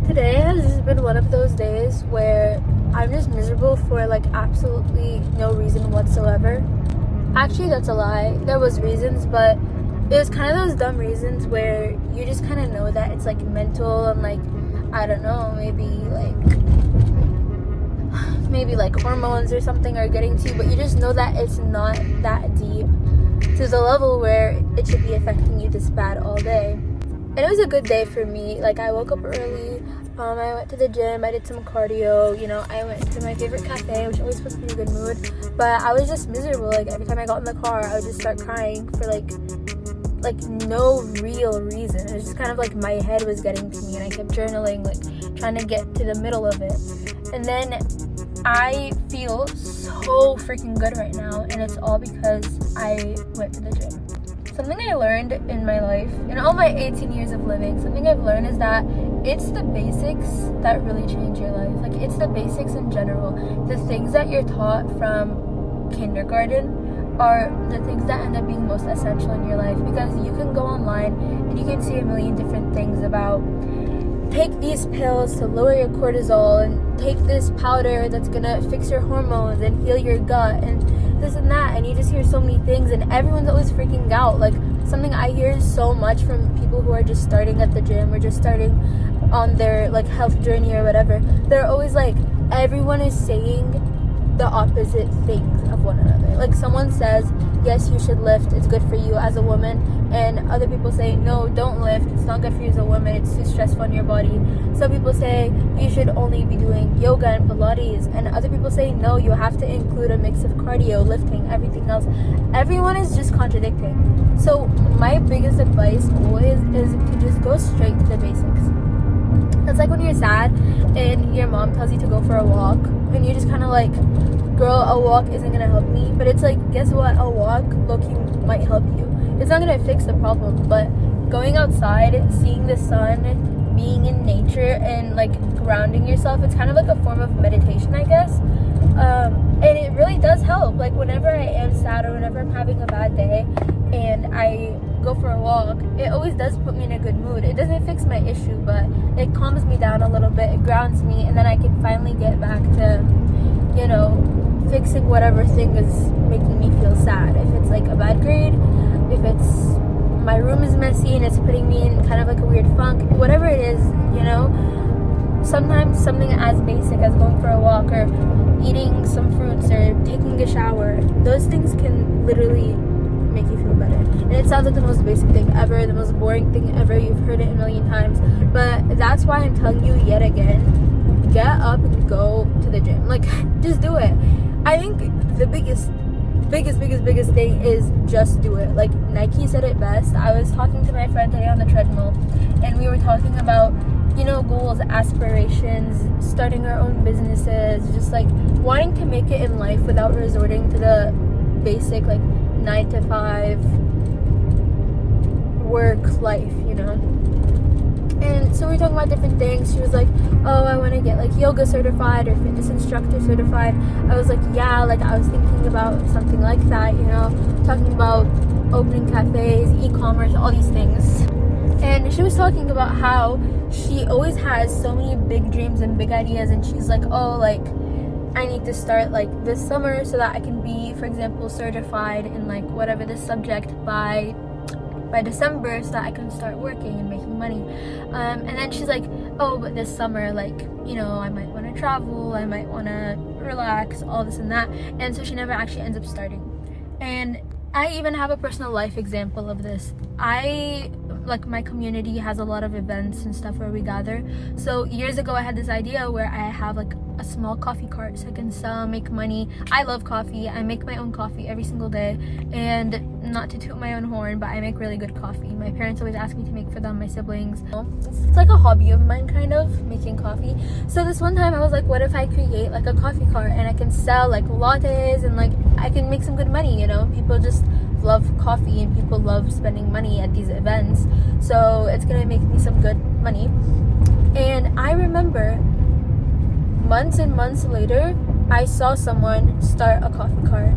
Today has just been one of those days where I'm just miserable for like absolutely no reason whatsoever. Actually, that's a lie. There was reasons, but it was kind of those dumb reasons where you just kind of know that it's like mental and like, I don't know, maybe like hormones or something are getting to you, but you just know that it's not that deep to the level where it should be affecting you this bad all day. And it was a good day for me. Like, I woke up early, I went to the gym, I did some cardio, I went to my favorite cafe, which always puts me in a good mood. But I was just miserable. Like, every time I got in the car, I would just start crying for like no real reason. It was just kind of like my head was getting to me, and I kept journaling, like trying to get to the middle of it. And then I feel so freaking good right now, and it's all because I went to the gym. Something I learned in my life, in all my 18 years of living, something I've learned is that it's the basics that really change your life. Like, it's the basics in general. The things that you're taught from kindergarten are the things that end up being most essential in your life, because you can go online and you can see a million different things about take these pills to lower your cortisol, and take this powder that's gonna fix your hormones and heal your gut, and this and that, and you just hear so many things, and everyone's always freaking out. Like, something I hear so much from people who are just starting at the gym or just starting on their like health journey or whatever, they're always like, everyone is saying the opposite things of one another. Like, someone says, yes, you should lift, it's good for you as a woman, and other people say, no, don't lift, it's not good for you as a woman, it's too stressful on your body. Some people say you should only be doing yoga and Pilates, and other people say, no, you have to include a mix of cardio, lifting, everything else. Everyone is just contradicting. So my biggest advice always is to just go straight to the basics. It's like when you're sad and your mom tells you to go for a walk, and you're just kind of like, girl, a walk isn't gonna help me. But it's like, guess what? A walk, low-key, might help you. It's not gonna fix the problem, but going outside, seeing the sun, being in nature, and like grounding yourself, it's kind of like a form of meditation, I guess. And it really does help. Like, whenever I am sad or whenever I'm having a bad day and I go for a walk, it always does put me in a good mood. It doesn't fix my issue, but it calms me down a little bit, it grounds me, and then I can finally get back to, fixing whatever thing is making me feel sad. If it's like a bad grade, if it's my room is messy and it's putting me in kind of like a weird funk, whatever it is, sometimes something as basic as going for a walk or eating some fruits or taking a shower, those things can literally make you feel better. And it sounds like the most basic thing ever, the most boring thing ever, you've heard it a million times, but that's why I'm telling you yet again, get up and go to the gym. Like, just do it. I think the biggest thing is just do it. Like, Nike said it best. I was talking to my friend today on the treadmill, and we were talking about goals, aspirations, starting our own businesses, just like wanting to make it in life without resorting to the basic like 9 to 5 work life, And so we were talking about different things. She was like, oh, I want to get like yoga certified or fitness instructor certified. I was like, yeah, like I was thinking about something like that, talking about opening cafes, e-commerce, all these things. And she was talking about how she always has so many big dreams and big ideas, and she's like, oh, like I need to start like this summer so that I can be, for example, certified in like whatever the subject by December, so that I can start working and making money. And then she's like, oh, but this summer, like, I might want to travel, I might want to relax, all this and that. And so she never actually ends up starting. And I even have a personal life example of this. My community has a lot of events and stuff where we gather. So years ago I had this idea where I have like a small coffee cart so I can sell, make money. I love coffee. I make my own coffee every single day, and not to toot my own horn, but I make really good coffee. My parents always ask me to make for them, my siblings. It's like a hobby of mine, kind of, making coffee. So this one time I was like, what if I create like a coffee cart and I can sell like lattes, and like I can make some good money, People just love coffee and people love spending money at these events, so it's gonna make me some good money. And I remember months and months later, I saw someone start a coffee cart,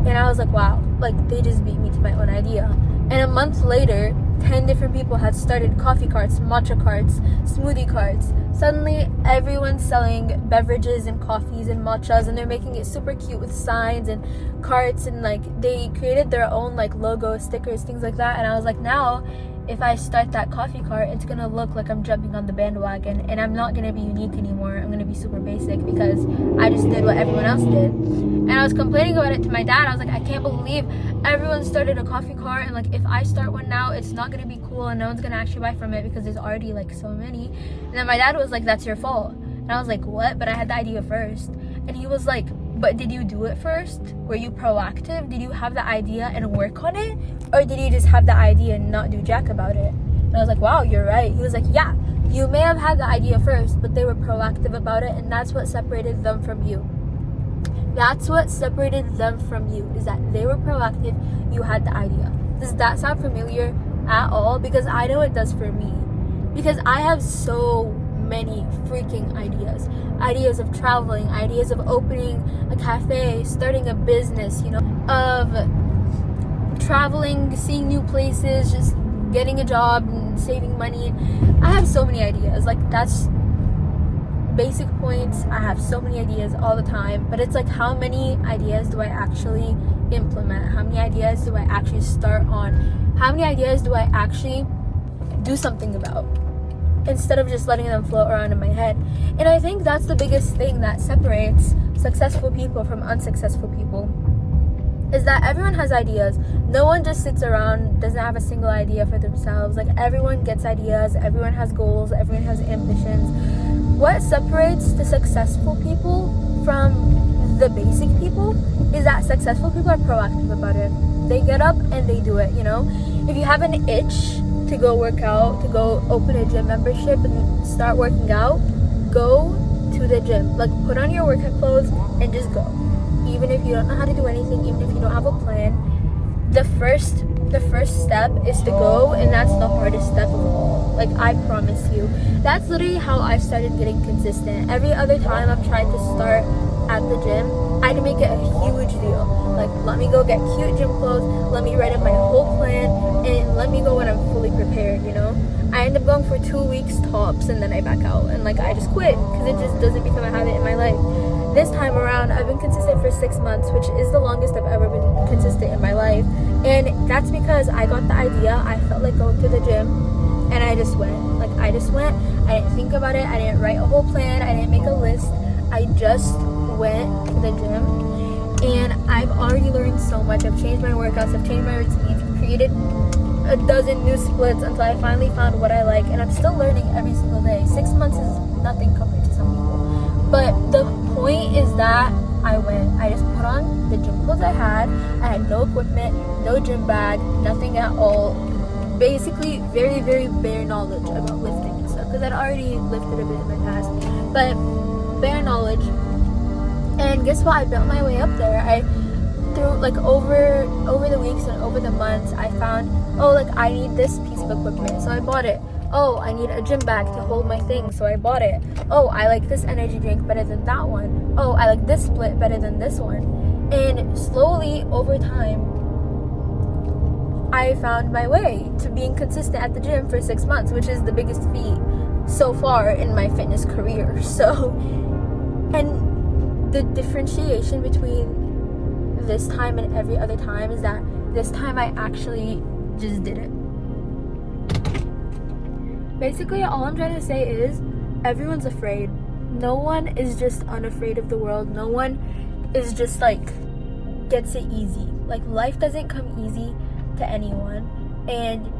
and I was like, wow, like they just beat me to my own idea. And a month later, 10 different people had started coffee carts, matcha carts, smoothie carts. Suddenly everyone's selling beverages and coffees and matchas, and they're making it super cute with signs and carts, and like they created their own like logo, stickers, things like that. And I was like, now if I start that coffee cart, it's gonna look like I'm jumping on the bandwagon, and I'm not gonna be unique anymore. I'm gonna be super basic because I just did what everyone else did. And I was complaining about it to my dad. I was like, I can't believe everyone started a coffee cart, and like if I start one now, it's not gonna be cool and no one's gonna actually buy from it because there's already like so many. And then my dad was like, that's your fault. And I was like, what? But I had the idea first. And he was like, but did you do it first? Were you proactive? Did you have the idea and work on it? Or did you just have the idea and not do jack about it? And I was like, wow, you're right. He was like, yeah, you may have had the idea first, but they were proactive about it, and that's what separated them from you. That's what separated them from you, is that they were proactive, you had the idea. Does that sound familiar at all? Because I know it does for me. Because I have so many freaking ideas of traveling, ideas of opening a cafe, starting a business, you know, of traveling, seeing new places, just getting a job and saving money. I have so many ideas. Like, that's basic points. I have so many ideas all the time, but it's like, how many ideas do I actually implement? How many ideas do I actually start on? How many ideas do I actually do something about, instead of just letting them float around in my head? And I think that's the biggest thing that separates successful people from unsuccessful people, is that everyone has ideas. No one just sits around, doesn't have a single idea for themselves. Like, everyone gets ideas, everyone has goals, everyone has ambitions. What separates the successful people from the basic people is that successful people are proactive about it. They get up and they do it, you know? If you have an itch to go work out, to go open a gym membership and start working out, go to the gym. Like, put on your workout clothes and just go. Even if you don't know how to do anything, even if you don't have a plan, the first step is to go, and that's the hardest step of all. Like, I promise you. That's literally how I started getting consistent. Every other time I've tried to start at the gym, I'd make it a huge deal. Like, let me go get cute gym clothes, let me write up my whole plan, and let me go when I'm fully prepared, you know? I end up going for 2 weeks tops, and then I back out, and like, I just quit because it just doesn't become a habit in my life. This time around, I've been consistent for 6 months, which is the longest I've ever been consistent in my life. And that's because I got the idea, I felt like going to the gym, and I just went. Like, I just went. I didn't think about it. I didn't write a whole plan. I didn't make a list. I just went to the gym, and I've already learned so much. I've changed my workouts, I've changed my routines, created a dozen new splits until I finally found what I like, and I'm still learning every single day. 6 months is nothing compared to some people. But the point is that I went. I just put on the gym clothes I had. I had no equipment, no gym bag, nothing at all. Basically, very, very bare knowledge about lifting and stuff, because I'd already lifted a bit in my past. But bare knowledge. And guess what? I built my way up there. Through like over the weeks and over the months, I found, oh, like, I need this piece of equipment, so I bought it. Oh, I need a gym bag to hold my things, so I bought it. Oh, I like this energy drink better than that one. Oh, I like this split better than this one. And slowly, over time, I found my way to being consistent at the gym for 6 months, which is the biggest feat so far in my fitness career. So, and the differentiation between this time and every other time is that this time I actually just did it. Basically, all I'm trying to say is everyone's afraid. No one is just unafraid of the world. No one is just like gets it easy. Like, life doesn't come easy to anyone, and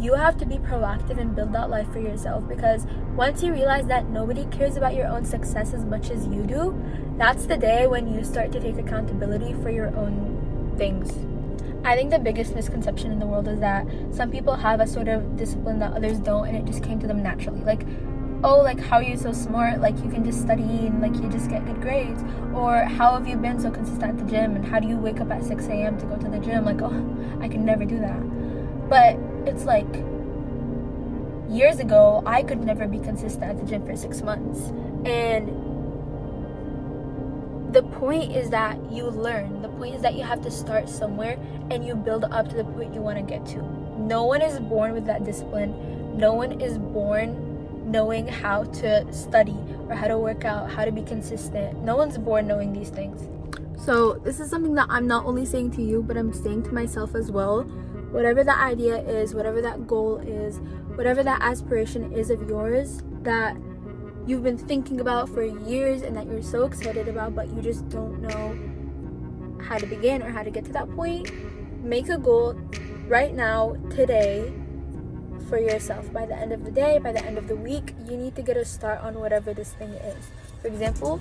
you have to be proactive and build that life for yourself, because once you realize that nobody cares about your own success as much as you do, that's the day when you start to take accountability for your own things. I think the biggest misconception in the world is that some people have a sort of discipline that others don't, and it just came to them naturally. Like, oh, like, how are you so smart? Like, you can just study and like you just get good grades. Or how have you been so consistent at the gym? And how do you wake up at 6 a.m. to go to the gym? Like, oh, I can never do that. But it's like, years ago, I could never be consistent at the gym for 6 months. And the point is that you learn. The point is that you have to start somewhere and you build up to the point you want to get to. No one is born with that discipline. No one is born knowing how to study or how to work out, how to be consistent. No one's born knowing these things. So this is something that I'm not only saying to you, but I'm saying to myself as well. Whatever that idea is, whatever that goal is, whatever that aspiration is of yours that you've been thinking about for years and that you're so excited about, but you just don't know how to begin or how to get to that point, make a goal right now, today, for yourself. By the end of the day, by the end of the week, you need to get a start on whatever this thing is. For example,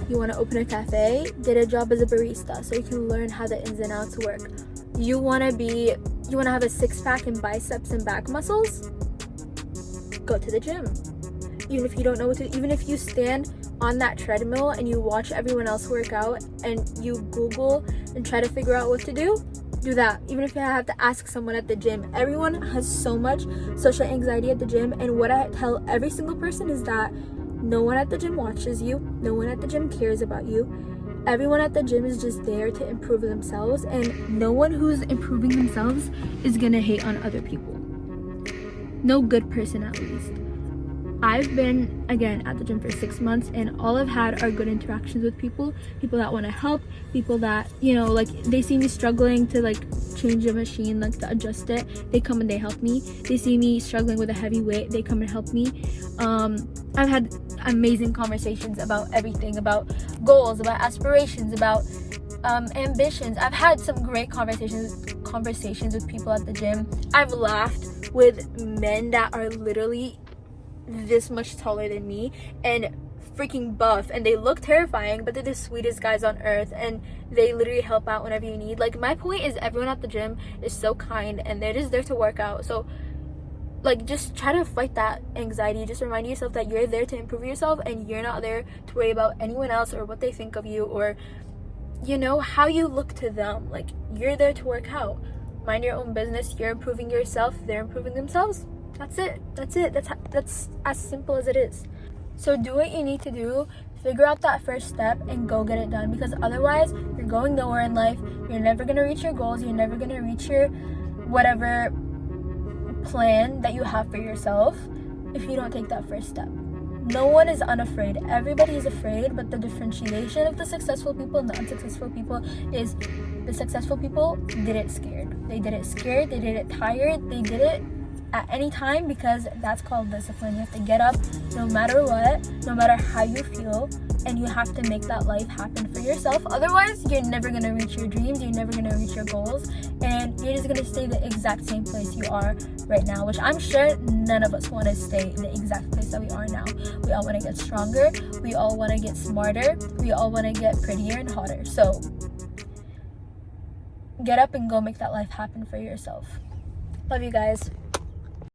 you want to open a cafe, get a job as a barista so you can learn how the ins and outs work. You want to have a six-pack and biceps and back muscles? Go to the gym. Even if you don't know even if you stand on that treadmill and you watch everyone else work out and you Google and try to figure out what to do that. Even if you have to ask someone at the gym. Everyone has so much social anxiety at the gym, and what I tell every single person is that no one at the gym watches you, no one at the gym cares about you. Everyone at the gym is just there to improve themselves, and no one who's improving themselves is gonna hate on other people. No good person, at least. I've been, again, at the gym for 6 months, and all I've had are good interactions with people that want to help, people that, like, they see me struggling to, like, change a machine, like, to adjust it. They come and they help me. They see me struggling with a heavy weight. They come and help me. I've had amazing conversations about everything, about goals, about aspirations, about ambitions. I've had some great conversations with people at the gym. I've laughed with men that are literally this much taller than me and freaking buff, and they look terrifying, but they're the sweetest guys on earth, and they literally help out whenever you need. Like, my point is, everyone at the gym is so kind, and they're just there to work out. So, like, just try to fight that anxiety. Just remind yourself that you're there to improve yourself, and you're not there to worry about anyone else or what they think of you, or how you look to them. Like, you're there to work out. Mind your own business. You're improving yourself, they're improving themselves. That's it. That's as simple as it is. So do what you need to do, figure out that first step, and go get it done, because otherwise you're going nowhere in life. You're never going to reach your goals. You're never going to reach your whatever plan that you have for yourself if you don't take that first step. No one is unafraid. Everybody is afraid, but the differentiation of the successful people and the unsuccessful people is the successful people did it scared. They did it scared. They did it tired. They did it at any time, because that's called discipline. You have to get up no matter what, no matter how you feel, and you have to make that life happen for yourself. Otherwise, you're never going to reach your dreams, you're never going to reach your goals, and you're just going to stay the exact same place you are right now, which I'm sure none of us want to stay in the exact place that we are now. We all want to get stronger, we all want to get smarter, we all want to get prettier and hotter. So get up and go make that life happen for yourself. Love you guys.